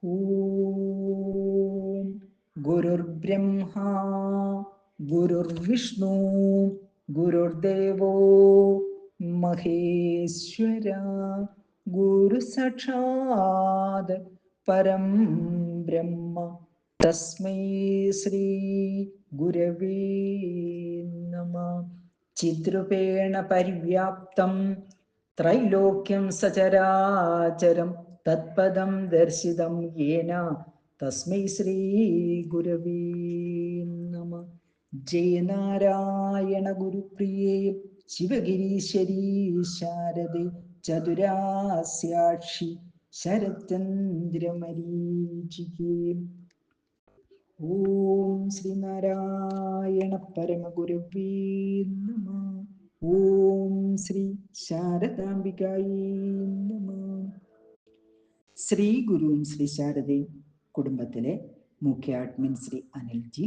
ഓം ഗുരുർബ്രഹ്മ ഗുരുർവിഷ്ണു ഗുരുർദേവോ മഹേശ്വര ഗുരു സാക്ഷാത് പരം ബ്രഹ്മ തസ്മൈ ശ്രീ ഗുരവേ നമഃ. ചിദ്രൂപേണ പരിവ്യാപ്തം ത്രൈലോക്യം സചരാചരം തത്പദം ദർശിതം യേന തസ്മൈ ശ്രീ ഗുരവേ നമഃ. ജയനാരായണ ഗുരുപ്രിയേ ശിവഗിരീശ്വരീ ശാരദേ ചതുരാസ്യാക്ഷി ശരചന്ദ്രമരീചികേ. ഓം ശ്രീനാരായണ പരമഗുരുവേ നമഃ. ഓം ശ്രീ ശാരദാംബികായേ നമഃ. ശ്രീ ഗുരുവും ശ്രീ ശാരദയും കുടുംബത്തിലെ മുഖ്യ അഡ്മിൻ ശ്രീ അനിൽജി,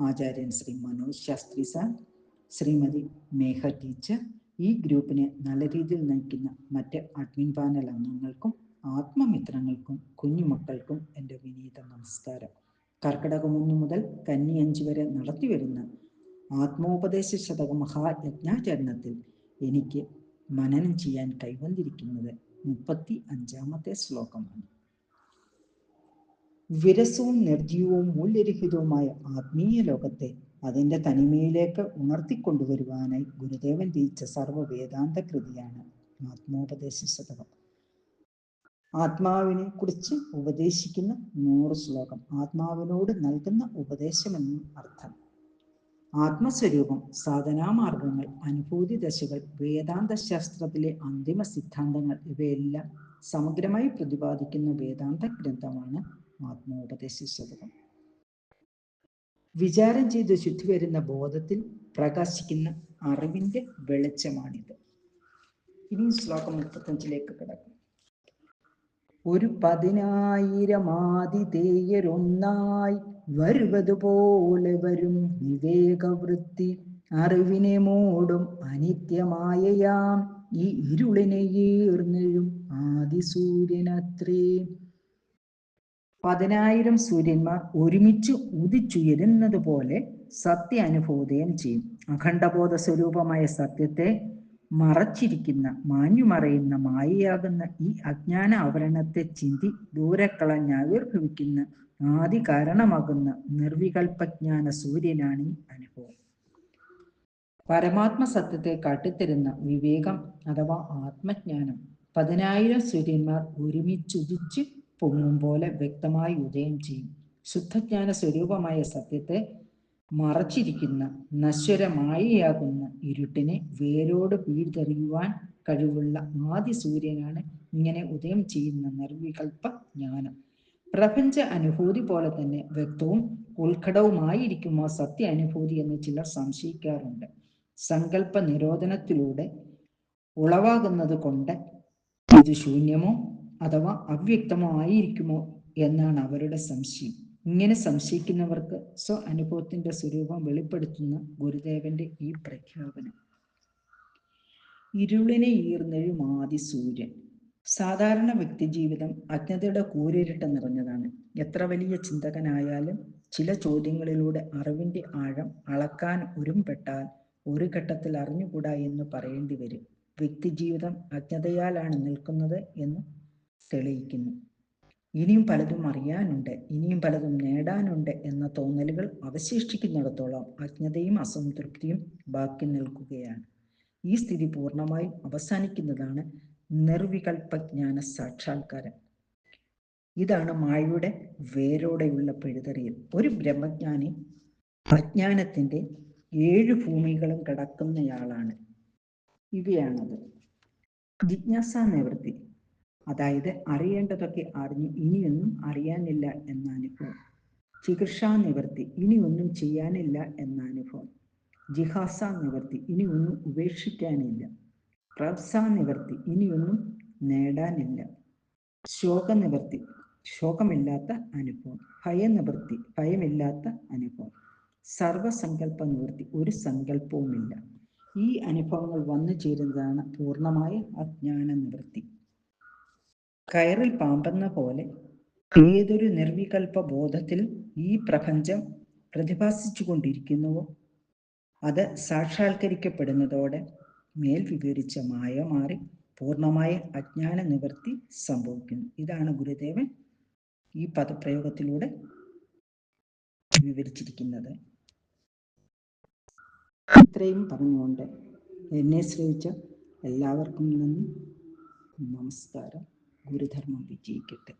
ആചാര്യൻ ശ്രീ മനോജ് ശാസ്ത്രി സാർ, ശ്രീമതി മേഘ ടീച്ചർ, ഈ ഗ്രൂപ്പിനെ നല്ല രീതിയിൽ നയിക്കുന്ന മറ്റ് അഡ്മിൻ പാനൽ അംഗങ്ങൾക്കും ആത്മമിത്രങ്ങൾക്കും കുഞ്ഞുമക്കൾക്കും എൻ്റെ വിനീത നമസ്കാരം. കർക്കിടകം 1 മുതൽ കന്നി 5 വരെ നടത്തിവരുന്ന ആത്മോപദേശ ശതക മഹായജ്ഞാചരണത്തിൽ എനിക്ക് മനനം ചെയ്യാൻ കൈവന്നിരിക്കുന്നത് 35-ാമത്തെ ശ്ലോകമാണ്. വിരസവും നിർജീവവും മൂല്യരഹിതവുമായ ആത്മീയ ലോകത്തെ അതിൻ്റെ തനിമയിലേക്ക് ഉണർത്തിക്കൊണ്ടുവരുവാനായി ഗുരുദേവൻ രചിച്ച സർവ്വ വേദാന്ത കൃതിയാണ് ആത്മോപദേശ ശതകം. ആത്മാവിനെ കുറിച്ച് ഉപദേശിക്കുന്ന 100 ശ്ലോകം, ആത്മാവിനോട് നൽകുന്ന ഉപദേശമെന്നും അർത്ഥം. ആത്മസ്വരൂപം, സാധനാമാർഗങ്ങൾ, അനുഭൂതി ദശകൾ, വേദാന്ത ശാസ്ത്രത്തിലെ അന്തിമ സിദ്ധാന്തങ്ങൾ ഇവയെല്ലാം സമഗ്രമായി പ്രതിപാദിക്കുന്ന വേദാന്ത ഗ്രന്ഥമാണ് ആത്മോപദേശ ശതകം. വിചാരം ചെയ്ത് ശുദ്ധി വരുന്ന ബോധത്തിൽ പ്രകാശിക്കുന്ന അറിവിന്റെ വെളിച്ചമാണിത്. ഇനി ശ്ലോകം 35 കിടക്കും. ഒരു 10,000 ആതിഥേയരൊന്നായി വരുവതുപോലെ വരും വിവേകവൃത്തി അറിവിനെ മൂടും അനിത്യമായയാം ഈ ഇരുളിനെ ഈർന്നെഴും ആദിസൂര്യനത്രേ. 10,000 സൂര്യന്മാർ ഒരുമിച്ച് ഉദിച്ചുയരുന്നത് പോലെ സത്യ അനുഭൂതയം ചെയ്യും. അഖണ്ഡബോധ സ്വരൂപമായ സത്യത്തെ മറച്ചിരിക്കുന്ന മാഞ്ഞുമറയുന്ന മായയാകുന്ന ഈ അജ്ഞാന ആവരണത്തെ ചിന്തി ദൂരക്കളഞ്ഞ് ആവിർഭവിക്കുന്ന ആദി കാരണമാകുന്ന നിർവികൽപ്പജ്ഞാന സൂര്യനാണ് ഈ അനുഭവം. പരമാത്മ സത്യത്തെ കാട്ടിത്തരുന്ന വിവേകം അഥവാ ആത്മജ്ഞാനം 10,000 സൂര്യന്മാർ ഒരുമിച്ചുദിച്ച് പൊങ്ങും പോലെ വ്യക്തമായി ഉദയം ചെയ്യും. ശുദ്ധജ്ഞാന സ്വരൂപമായ സത്യത്തെ മറച്ചിരിക്കുന്ന നശ്വരമായയാകുന്ന ഇരുട്ടിനെ വേരോട് പിഴുതെറിയുവാൻ കഴിവുള്ള ആദി സൂര്യനാണ് ഇങ്ങനെ ഉദയം ചെയ്യുന്ന നിർവികൽപ്പ ജ്ഞാനം. പ്രപഞ്ച അനുഭൂതി പോലെ തന്നെ വ്യക്തവും ഉത്കടവുമായിരിക്കുമോ സത്യ അനുഭൂതി എന്ന് ചിലർ സംശയിക്കാറുണ്ട്. സങ്കല്പ നിരോധനത്തിലൂടെ ഉളവാകുന്നത് കൊണ്ട് ഇത് ശൂന്യമോ അഥവാ അവ്യക്തമോ ആയിരിക്കുമോ എന്നാണ് അവരുടെ സംശയം. ഇങ്ങനെ സംശയിക്കുന്നവർക്ക് സ്വ അനുഭവത്തിന്റെ സ്വരൂപം വെളിപ്പെടുത്തുന്ന ഗുരുദേവന്റെ ഈ പ്രഖ്യാപനം. ഇരുളിനെ ഈർന്നെഴും ആദി സൂര്യൻ. സാധാരണ വ്യക്തിജീവിതം അജ്ഞതയുടെ കൂരിരുട്ട് നിറഞ്ഞതാണ്. എത്ര വലിയ ചിന്തകനായാലും ചില ചോദ്യങ്ങളിലൂടെ അറിവിന്റെ ആഴം അളക്കാൻ ഒരുമ്പെട്ടാൽ ഒരു ഘട്ടത്തിൽ അറിഞ്ഞുകൂടാ എന്ന് പറയേണ്ടി വരും. വ്യക്തിജീവിതം അജ്ഞതയാലാണ് നിൽക്കുന്നത് എന്ന് തെളിയിക്കുന്നു. ഇനിയും പലതും അറിയാനുണ്ട്, ഇനിയും പലതും നേടാനുണ്ട് എന്ന തോന്നലുകൾ അവശേഷിക്കുന്നിടത്തോളം അജ്ഞതയും അസംതൃപ്തിയും ബാക്കി നിൽക്കുകയാണ്. ഈ സ്ഥിതി പൂർണ്ണമായും അവസാനിക്കുന്നതാണ് നിർവികൽപ്പജ്ഞാന സാക്ഷാത്കാരം. ഇതാണ് മായയുടെ വേരോടെയുള്ള പിഴുതെറിയൽ. ഒരു ബ്രഹ്മജ്ഞാനി അജ്ഞാനത്തിന്റെ 7 ഭൂമികളും കടക്കുന്നയാളാണ്. ഇവയാണത്: ജിജ്ഞാസാ നിവൃത്തി, അതായത് അറിയേണ്ടതൊക്കെ അറിഞ്ഞു ഇനിയൊന്നും അറിയാനില്ല എന്ന അനുഭവം. ചികിത്സാ നിവൃത്തി, ഇനി ഒന്നും ചെയ്യാനില്ല എന്ന അനുഭവം. ജിഹാസ നിവൃത്തി, ഇനി ഒന്നും ഉപേക്ഷിക്കാനില്ല. പ്രബ്സാ നിവൃത്തി, ഇനിയൊന്നും നേടാനില്ല. ശോകനിവൃത്തി, ശോകമില്ലാത്ത അനുഭവം. ഭയനിവൃത്തി, ഭയമില്ലാത്ത അനുഭവം. സർവസങ്കല്പ നിവൃത്തി, ഒരു സങ്കല്പവുമില്ല. ഈ അനുഭവങ്ങൾ വന്നു ചേരുന്നതാണ് പൂർണ്ണമായ അജ്ഞാന നിവൃത്തി. കയറിൽ പാമ്പെന്ന പോലെ ഏതൊരു നിർവികൽപ്പ ബോധത്തിൽ ഈ പ്രപഞ്ചം പ്രതിഭാസിച്ചു കൊണ്ടിരിക്കുന്നുവോ അത് സാക്ഷാത്കരിക്കപ്പെടുന്നതോടെ മേൽ വിവരിച്ച മായ മാറി പൂർണ്ണമായ അജ്ഞാന നിവൃത്തി സംഭവിക്കുന്നു. ഇതാണ് ഗുരുദേവൻ ഈ പദപ്രയോഗത്തിലൂടെ വിവരിച്ചിരിക്കുന്നത്. ഇത്രയും പറഞ്ഞുകൊണ്ട് എന്നെ ശ്രമിച്ച എല്ലാവർക്കും നന്ദി. നമസ്കാരം. ഗുരുധർമ്മം വിജയിക്കട്ടെ.